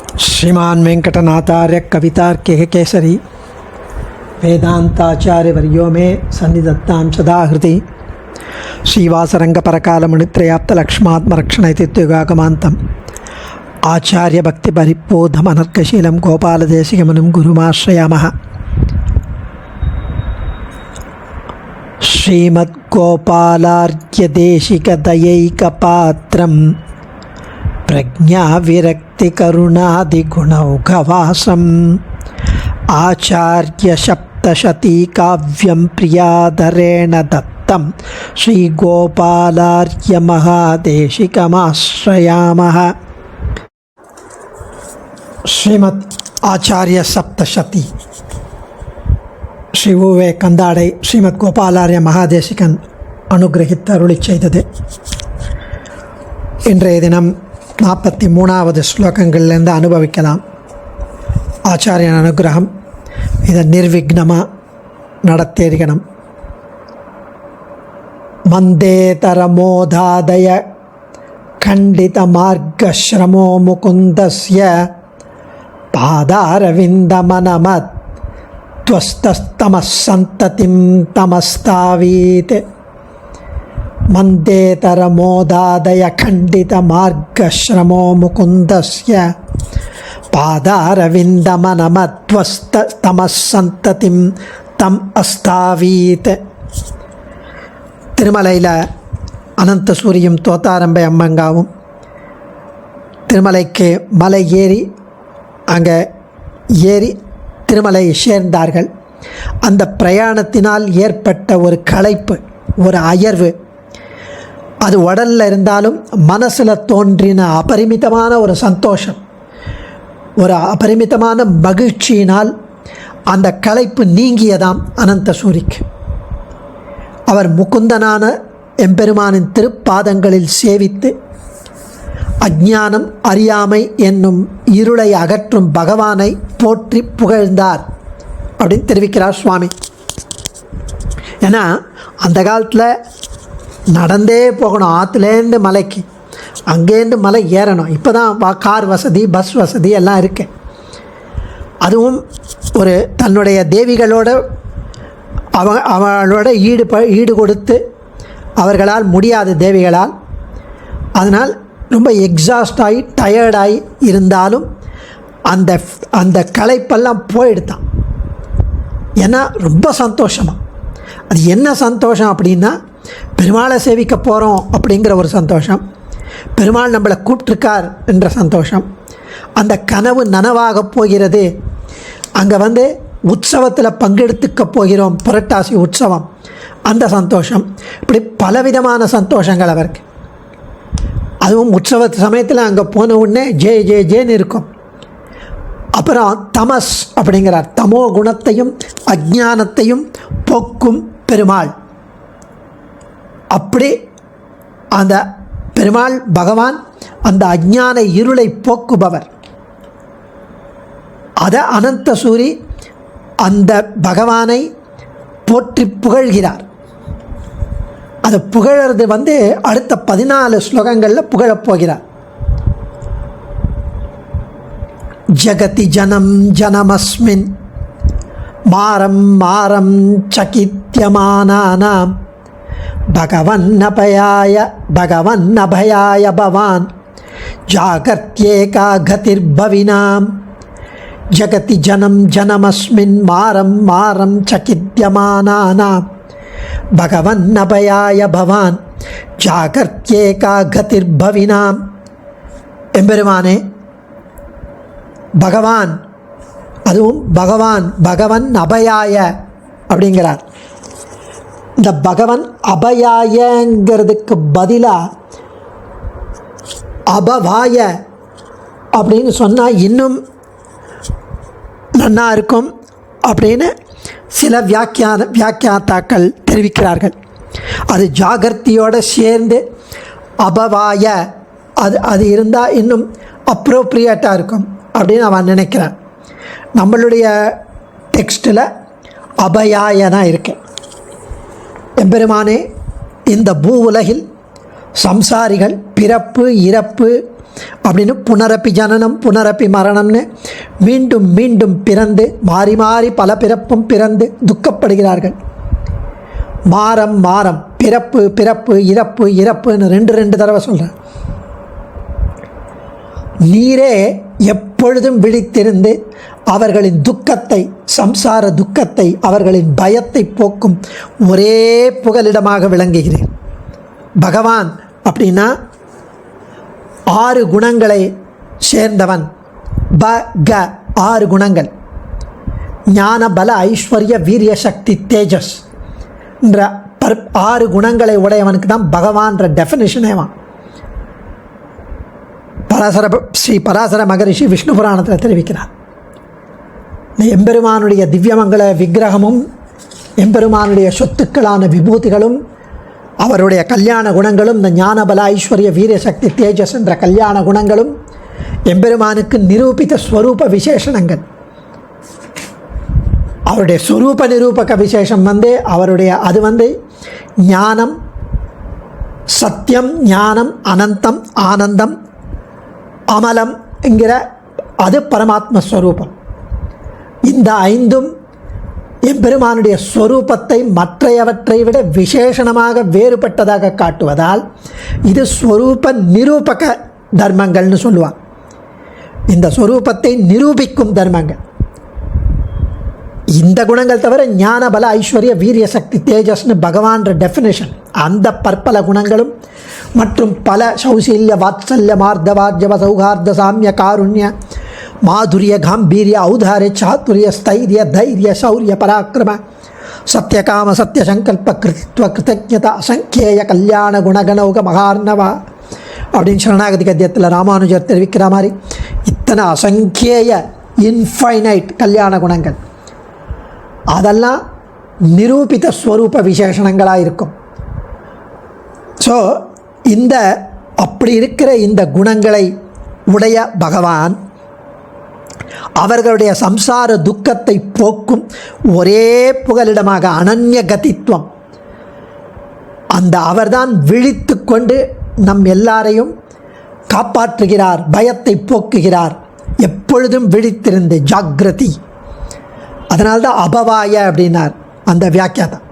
श्रीमान वेंकटनाथार्य कवितार्किक केसरी वेदांताचार्य वर्यो में सन्निधत्तां सदा हृदि श्रीवासरंग परकालमुनित्रयाप्त लक्ष्मात्मरक्षणैतित्युगागमान्तम् आचार्य भक्ति परिपोधमनर्कशीलं गोपालदेशिकमुनिं गुरुमाश्रयामः। श्रीमद्गोपालार्घ्यदेशिकदयैकपात्रं प्रज्ञाविरक्तिकरुणादिगुणौघवासम् आचार्यसप्तशतीकाव्यं प्रियाधरेण दत्तं श्रीगोपालार्घ्यमहादेशिकमाश्रयामः। श्रीमद् आचार्य सप्तशती ஸ்ரீ உவே கந்தாடை ஸ்ரீமத் கோபாலாரிய மகாதேசிகன் அனுகிரகித்து அருளி செய்தது. இன்றைய தினம் 43வது ஸ்லோகங்கள்லேருந்து அனுபவிக்கலாம். ஆச்சாரியன் அனுகிரகம் இதை நிர்விக்னமாக நடத்தேரிக்கணும். மந்தேதரமோதாதய கண்டித மார்கஸ்ரமோ முகுந்தஸ்ய பாதாரவிந்தமனமத் त्वस्तस्तमस्सन्ततिं तमस्तावीत् मन्देतरमोदादय खण्डितमार्गश्रमो मुकुन्दस्य पादारविन्दमनमत्वस्तमस्सन्ततिं तम् अस्तावीत्. திருமலையில் அனந்த சூரியும் தோத்தாரம்பை அம்மங்காவும் திருமலைக்கு மலை அங்கே ஏறி திருமலை சேர்ந்தார்கள். அந்த பிரயாணத்தினால் ஏற்பட்ட ஒரு களைப்பு, ஒரு அயர்வு, அது உடலில் இருந்தாலும் மனசில் தோன்றின அபரிமிதமான ஒரு சந்தோஷம், ஒரு அபரிமிதமான மகிழ்ச்சியினால் அந்த களைப்பு நீங்கியதாம் அனந்த சூரிக்கு. அவர் முகுந்தனான எம்பெருமானின் திருப்பாதங்களில் சேவித்து அஞ்ஞானம் அறியாமை என்னும் இருளை அகற்றும் பகவானை போற்றி புகழ்ந்தார் அப்படின்னு தெரிவிக்கிறார் சுவாமி. ஏன்னா அந்த காலத்தில் நடந்தே போகணும், ஆற்றுலேருந்து மலைக்கு, அங்கேருந்து மலை ஏறணும். இப்போ தான் கார் வசதி, பஸ் வசதி எல்லாம் இருக்கு. அதுவும் ஒரு தன்னுடைய தேவிகளோட அவளோட ஈடு கொடுத்து அவர்களால் முடியாது, தேவிகளால். அதனால் ரொம்ப எக்ஸாஸ்ட் ஆகி டயர்டாகி இருந்தாலும் அந்த களைப்பெல்லாம் போயிடுதான். ஏன்னா ரொம்ப சந்தோஷமாக. அது என்ன சந்தோஷம் அப்படின்னா, பெருமாளை சேவிக்க போகிறோம் அப்படிங்கிற ஒரு சந்தோஷம், பெருமாள் நம்மளை கூப்பிட்ருக்கார் என்ற சந்தோஷம், அந்த கனவு நனவாக போகிறது, அங்கே உற்சவத்தில் பங்கெடுத்துக்க போகிறோம், புரட்டாசி உற்சவம், அந்த சந்தோஷம். இப்படி பலவிதமான சந்தோஷங்கள் அவருக்கு. அதுவும் உற்சவ சமயத்தில் அங்கே போன உடனே ஜே ஜே ஜேன்னு இருக்கும். அப்புறம் தமஸ் அப்படிங்கிறார், தமோ குணத்தையும் அஜ்ஞானத்தையும் போக்கும் பெருமாள். அப்படி அந்த பெருமாள் பகவான் அந்த அஜ்ஞான இருளை போக்குபவர். அதை அனந்த சூரி அந்த பகவானை போற்றி புகழ்கிறார். அதை புகழறது அடுத்த 14 ஸ்லோகங்களில் புகழப் போகிறார். ஜகதி ஜனம் ஜனமஸ்மின் மாரம் மாரம் சகித்யமானானாம் பகவன்னபயாய பவான் ஜாகர்த்யேகா கதிர்பவினாம். ஜகதி ஜனம் ஜனமஸ்மின் மாரம் மாரம் சகித்யமானானாம் பகவன்னபயாய பவான் ஜாகர்த்யேகா கதிர்பவினாம். எம்பெருமானே, பகவான், அதுவும் பகவன் அபயாய அப்படிங்கிறார். இந்த பகவன் அபயாயங்கிறதுக்கு பதிலாக அபவாய அப்படின்னு சொன்னால் இன்னும் நன்னா இருக்கும் அப்படின்னு சில வியாக்கியாத்தாக்கள் தெரிவிக்கிறார்கள். அது ஜாகர்த்தியோடு சேர்ந்து அபவாய அது இருந்தால் இன்னும் அப்ரோப்ரியேட்டாக இருக்கும் அப்படின்னு அவன் நினைக்கிறான். நம்மளுடைய டெக்ஸ்டில் அபயாயனா இருக்கு. எம்பெருமானே, இந்த பூ உலகில் சம்சாரிகள் பிறப்பு இறப்பு அப்படின்னு புனரப்பி ஜனனம் புனரப்பி மரணம்னு மீண்டும் மீண்டும் பிறந்து மாறி மாறி பல பிறப்பும் பிறந்து துக்கப்படுகிறார்கள். மாறம் மாறம், பிறப்பு பிறப்பு, இறப்பு இறப்புன்னு ரெண்டு தடவை சொல்கிறேன். நீரே எப்பொழுதும் விழித்திருந்து அவர்களின் துக்கத்தை, சம்சார துக்கத்தை, அவர்களின் பயத்தை போக்கும் ஒரே புகலிடமாக விளங்குகிறேன். பகவான் அப்படின்னா 6 குணங்களை சேர்ந்தவன். க 6 குணங்கள். ஞான பல ஐஸ்வர்ய வீரிய சக்தி தேஜஸ் என்ற 6 குணங்களை உடையவனுக்கு தான் பகவான்ற டெஃபினிஷனேவான். ஸ்ரீ பராசர மகரிஷி விஷ்ணு புராணத்தில் தெரிவிக்கிறார். எம்பெருமானுடைய திவ்யமங்கல விக்கிரகமும் எம்பெருமானுடைய சொத்துக்களான விபூதிகளும் அவருடைய கல்யாண குணங்களும், இந்த ஞானபல ஐஸ்வர்ய வீரிய சக்தி தேஜஸ் என்ற கல்யாண குணங்களும் எம்பெருமானுக்கு நிரூபித்த ஸ்வரூப விசேஷணங்கள். அவருடைய ஸ்வரூப நிரூபக விசேஷம் அது ஞானம், சத்தியம், ஞானம், அனந்தம், ஆனந்தம், அமலம் என்கிற அது பரமாத்ம ஸ்வரூபம். இந்த 5ம் எம்பெருமானுடைய ஸ்வரூபத்தை மற்றையவற்றை விட விசேஷணமாக வேறுபட்டதாக காட்டுவதால் இது ஸ்வரூப நிரூபக தர்மங்கள்னு சொல்லுவாங்க. இந்த ஸ்வரூபத்தை நிரூபிக்கும் தர்மங்கள். இந்த குணங்கள் தவிர ஞான பல ஐஸ்வர்ய வீரிய சக்தி தேஜஸ்னு பகவான்ற டெஃபினேஷன், அந்த பற்பல குணங்களும் மற்றும் பல சௌசல்ய வாத்சல்ய மார்தவார்ஜவ சௌகார்த சாமிய காருண்ய மாதுரிய காம்பீரிய ஔதாரிய சாத்துரிய ஸ்தைரிய தைரிய சௌரிய பராக்கிரம சத்யகாம சத்யசங்கல்ப கிருத்வ கிருத்தஜதா அசங்கேய கல்யாண குணகணௌக மகார்ணவா அப்படின்னு சரணாகதி கத்தியத்தில் ராமானுஜர் தெரிவிக்கிற மாதிரி இத்தனை அசங்கேய இன்ஃபைனைட் கல்யாண குணங்கள் அதெல்லாம் நிரூபித்த ஸ்வரூப விசேஷணங்களாக இருக்கும். ஸோ அப்படி இருக்கிற இந்த குணங்களை உடைய பகவான் அவர்களுடைய சம்சார துக்கத்தை போக்கும் ஒரே புகலிடமாக அனன்ய கதித்துவம். அவர்தான் விழித்து கொண்டு நம் எல்லாரையும் காப்பாற்றுகிறார், பயத்தை போக்குகிறார். எப்பொழுதும் விழித்திருந்து ஜாக்கிரதி. அதனால்தான் அபவாய அப்படின்னார் அந்த வியாக்கியாதம்.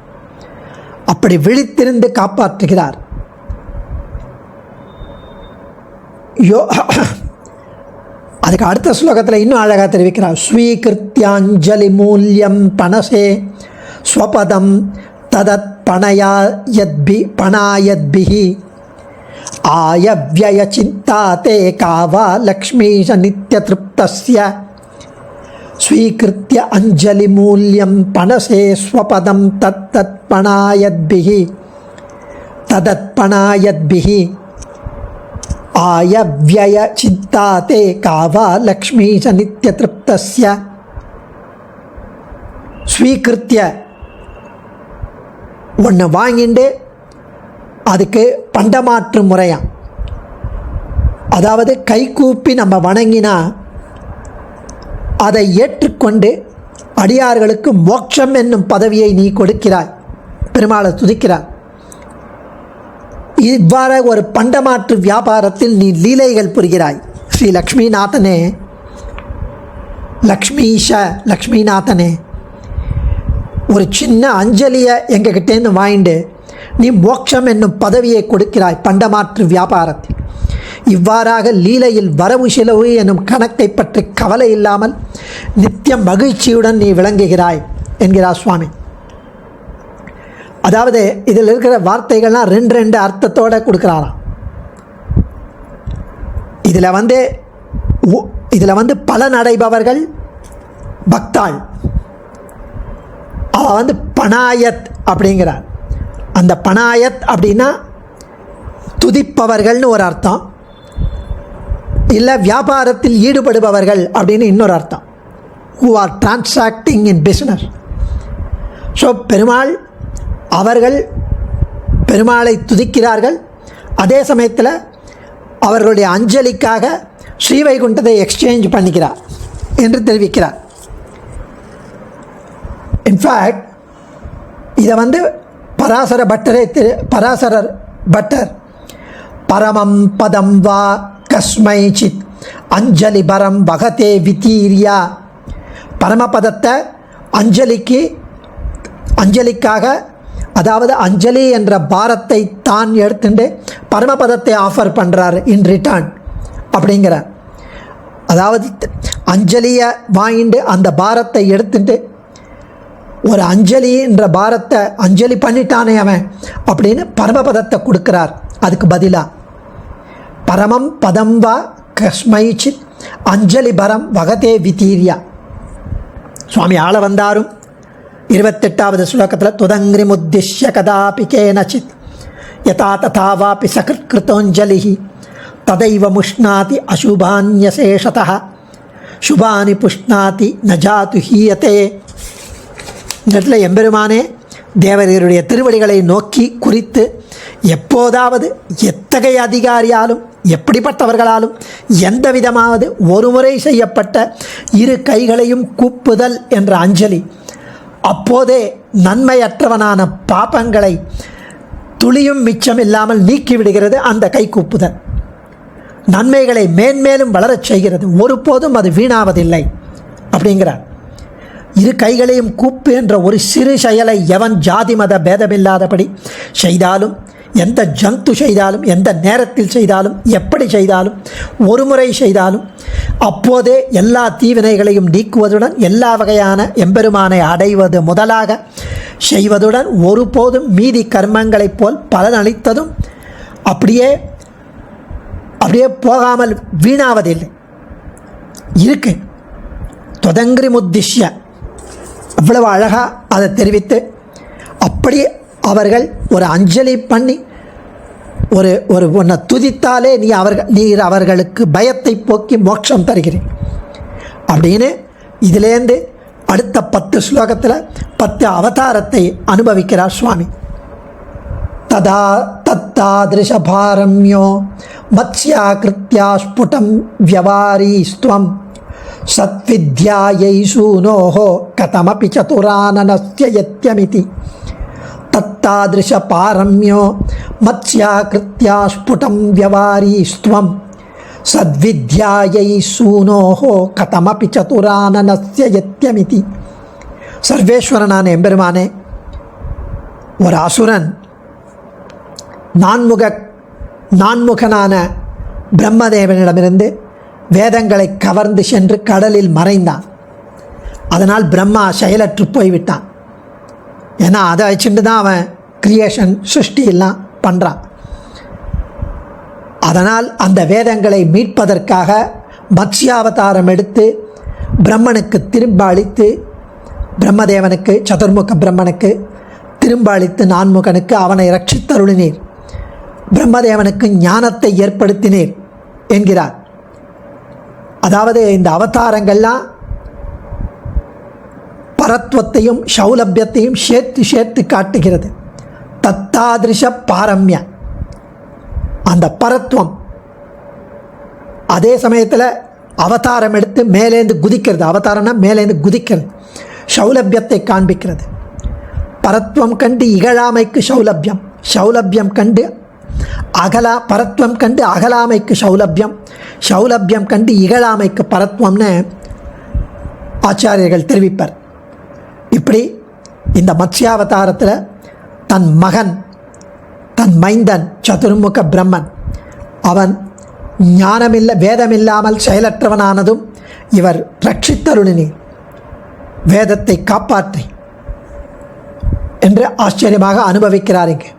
அப்படி விழித்திருந்து காப்பாற்றுகிறார். அதுக்கு அடுத்த ஸ்லோகத்தில் இன்னும் அழகாக தெரிவிக்கிறார். ஸ்வீகிருத்தியாஞ்சலி மூல்யம் பணசே ஸ்வபதம் ததத் பணாயத்பிஹி ஆயவ்யய சிந்தா தே காவா லக்ஷ்மீஷ நித்ய திருப்தஸ்ய ஸ்வீகிருத்திய அஞ்சலி மூல்யம் பணசே ஸ்வபதம் தத் பணாயத்பிஹி ஆயவ்யய சிந்தா தே காவா லக்ஷ்மீஷ நித்ய திருப்தஸ்ய. ஸ்வீகிருத்திய ஒன்று வாங்கிண்டு அதுக்கு பண்டமாற்று முறையாம். அதாவது கைகூப்பி நம்ம வணங்கினா அதை ஏற்றுக்கொண்டு அடியார்களுக்கு மோட்சம் என்னும் பதவியை நீ கொடுக்கிறாய், பெருமாளை துதிக்கிறார். இவ்வாறு ஒரு பண்டமாற்று வியாபாரத்தில் நீ லீலைகள் புரிகிறாய். ஸ்ரீ லக்ஷ்மிநாதனே, லக்ஷ்மிநாதனே, ஒரு சின்ன அஞ்சலியை எங்ககிட்டேருந்து வாங்கிட்டு நீ மோட்சம் என்னும் பதவியை கொடுக்கிறாய் பண்டமாற்று வியாபாரத்தில். இவ்வாறாக லீலையில் வரவு செலவு என்னும் கணக்கை பற்றி கவலை இல்லாமல் நித்திய மகிழ்ச்சியுடன் நீ விளங்குகிறாய் என்கிறார் சுவாமி. அதாவது இதில் இருக்கிற வார்த்தைகள்லாம் ரெண்டு அர்த்தத்தோடு கொடுக்குறாராம். இதில் பலன் அடைபவர்கள் பக்தாள். அவள் பணாயத் அப்படிங்கிறார். அந்த பணாயத் அப்படின்னா துதிப்பவர்கள்னு ஒரு அர்த்தம், இல்லை வியாபாரத்தில் ஈடுபடுபவர்கள் அப்படின்னு இன்னொரு அர்த்தம். who are transacting in business. So அவர்கள் பெருமாளை துதிக்கிறார்கள். அதே சமயத்தில் அவர்களுடைய அஞ்சலிக்காக ஸ்ரீவைகுண்டத்தை எக்ஸ்சேஞ்ச் பண்ணிக்கிறார் என்று தெரிவிக்கிறார். இன்ஃபேக்ட் இதை பராசரர் பட்டர் பரமம் பதம் வா கஸ்மைச்சித் அஞ்சலி பரம் வகதே விதீரியா. பரமபதத்தை அஞ்சலிக்காக, அதாவது அஞ்சலி என்ற பாரத்தை தான் எடுத்துட்டு பரமபதத்தை ஆஃபர் பண்ணுறாரு இன் ரிட்டர்ன் அப்படிங்கிற. அதாவது அஞ்சலியை வாங்கிட்டு அந்த பாரத்தை எடுத்துட்டு ஒரு அஞ்சலின்ற பாரத்தை அஞ்சலி பண்ணிட்டானே அவன் அப்படின்னு பரமபதத்தை கொடுக்குறார். அதுக்கு பதிலாக பரமம் பதம் வா கஸ்மைச்சித் அஞ்சலி பரம் வகதே விதீரியா. சுவாமி ஆள வந்தாரும் 28வது ஸ்லோகத்தில் துதங்கிரி முத்திஷ்ய கதாபி கேனச்சித் யதா ததா வாபி சகிருத்தோஞ்சலி ததைவ முஷ்ணாதி அசுபான்யசேஷதः சுபானி புஷ்ணாதி நஜாது ஹீயத்தே. இந்த இடத்துல எம்பெருமானே தேவரீருடைய திருவடிகளை நோக்கி குறித்து எப்போதாவது எத்தகைய அதிகாரியாலும் எப்படிப்பட்டவர்களாலும் எந்த விதமாவது ஒருமுறை செய்யப்பட்ட இரு கைகளையும் கூப்புதல் என்ற அஞ்சலி அப்போதே நன்மையற்றவனான பாபங்களை துளியும் மிச்சம் இல்லாமல் நீக்கிவிடுகிறது. அந்த கை கூப்புதல் நன்மைகளை மேன்மேலும் வளரச் செய்கிறது, ஒருபோதும் அது வீணாவதில்லை அப்படிங்கிறார். இரு கைகளையும் கூப்பு என்ற ஒரு சிறு செயலை எவன் ஜாதி மத பேதமில்லாதபடி செய்தாலும், எந்த ஜந்து செய்தாலும், எந்த நேரத்தில் செய்தாலும், எப்படி செய்தாலும், ஒரு முறை செய்தாலும் அப்போதே எல்லா தீவினைகளையும் நீக்குவதுடன் எல்லா வகையான எம்பெருமானை அடைவது முதலாக செய்வதுடன் ஒருபோதும் மீதி கர்மங்களைப் போல் பலனளித்ததும் அப்படியே போகாமல் வீணாவதில்லை இருக்கு. தொதங்கிரி முத்திஷ்ய அவ்வளவு அழகாக அதை தெரிவித்து அப்படி அவர்கள் ஒரு அஞ்சலி பண்ணி ஒரு ஒன்றை துதித்தாலே நீர் அவர்களுக்கு பயத்தை போக்கி மோட்சம் தருகிறேன் அப்படின்னு இதிலேருந்து அடுத்த 10 ஸ்லோகத்தில் 10 அவதாரத்தை அனுபவிக்கிறார் சுவாமி. ததா தத்தாதிருஷபாரம்யோ மத்ஸ்யாகிருத்யா ஸ்புடம் வியவாரீஸ்துவம் சத்வித்யாயை சூனோஹோ கதமபி சதுரானனஸ்ய யத்யமிதி. தத்தாதிருஷபாரம்யோ மத்ஸ்யாகிருத்யா ஸ்புடம் வியவாரீஸ்துவம் சத்வித்யாயை சூனோஹோ கதமபி சதுரானனஸ்ய யத்யமிதி. சர்வேஸ்வரனான எம்பெருமானே, ஒரு அசுரன் நான்முகனான பிரம்மதேவனிடமிருந்து வேதங்களை கவர்ந்து சென்று கடலில் மறைந்தான். அதனால் பிரம்மா செயலற்று போய்விட்டான். ஏன்னா அதை வச்சுட்டு தான் அவன் கிரியேஷன் சிருஷ்டி எல்லாம் பண்ணுறான். அதனால் அந்த வேதங்களை மீட்பதற்காக மத்ஸ்யாவதாரம் எடுத்து பிரம்மனுக்கு திரும்ப அளித்து, பிரம்மதேவனுக்கு சதுர்முக பிரம்மனுக்கு திரும்ப அளித்து நான்முகனுக்கு அவனை ரட்சித்தருளினீர், பிரம்மதேவனுக்கு ஞானத்தை ஏற்படுத்தினீர் என்கிறார். அதாவது இந்த அவதாரங்கள்லாம் பரத்வத்தையும் சௌலபியத்தையும் சேர்த்து காட்டுகிறது. தத்தாதிருஷ பாரம்ய அந்த பரத்வம், அதே சமயத்தில் அவதாரம் எடுத்து மேலேந்து குதிக்கிறது. அவதாரம்னா மேலேந்து குதிக்கிறது, சௌலபியத்தை காண்பிக்கிறது. பரத்வம் கண்டு இகழாமைக்கு சௌலபியம், சௌலபியம் கண்டு பரத்வம் கண்டு அகலாமைக்கு சௌலபியம், சௌலபியம் கண்டு இகழாமைக்கு பரத்வம்னு ஆச்சாரியர்கள் தெரிவிப்பர். இப்படி இந்த மத்ஸ்யாவதாரத்தில் தன் மகன், தன் மைந்தன் சதுர்முக பிரம்மன், அவன் வேதமில்லாமல் செயலற்றவனானதும் இவர் ரட்சித்தருளினீர், வேதத்தை காப்பாற்றி என்று ஆச்சரியமாக அனுபவிக்கிறார். இங்கே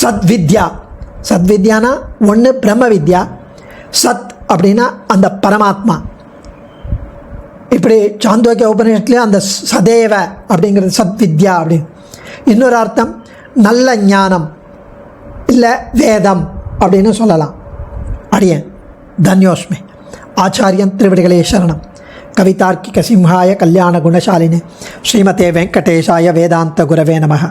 சத்வித்யா, சத்வித்யானா ஒன்று பிரம்ம வித்யா, சத் அப்படின்னா அந்த பரமாத்மா. இப்படி சாந்தோக்கிய உபநிஷத்துலேயும் அந்த சதேவ அப்படிங்கிறது சத்வித்யா அப்படின்னு. இன்னொரு அர்த்தம் நல்ல ஞானம் இல்லை வேதம் அப்படின்னு சொல்லலாம். அடியேன் தன்யோஸ்மே. ஆச்சாரியன் திருவடிகளே சரணம். கவிதார்க்கிக சிம்ஹாய கல்யாண குணசாலினே ஸ்ரீமதே வெங்கடேஷாய வேதாந்த குரவே நமः.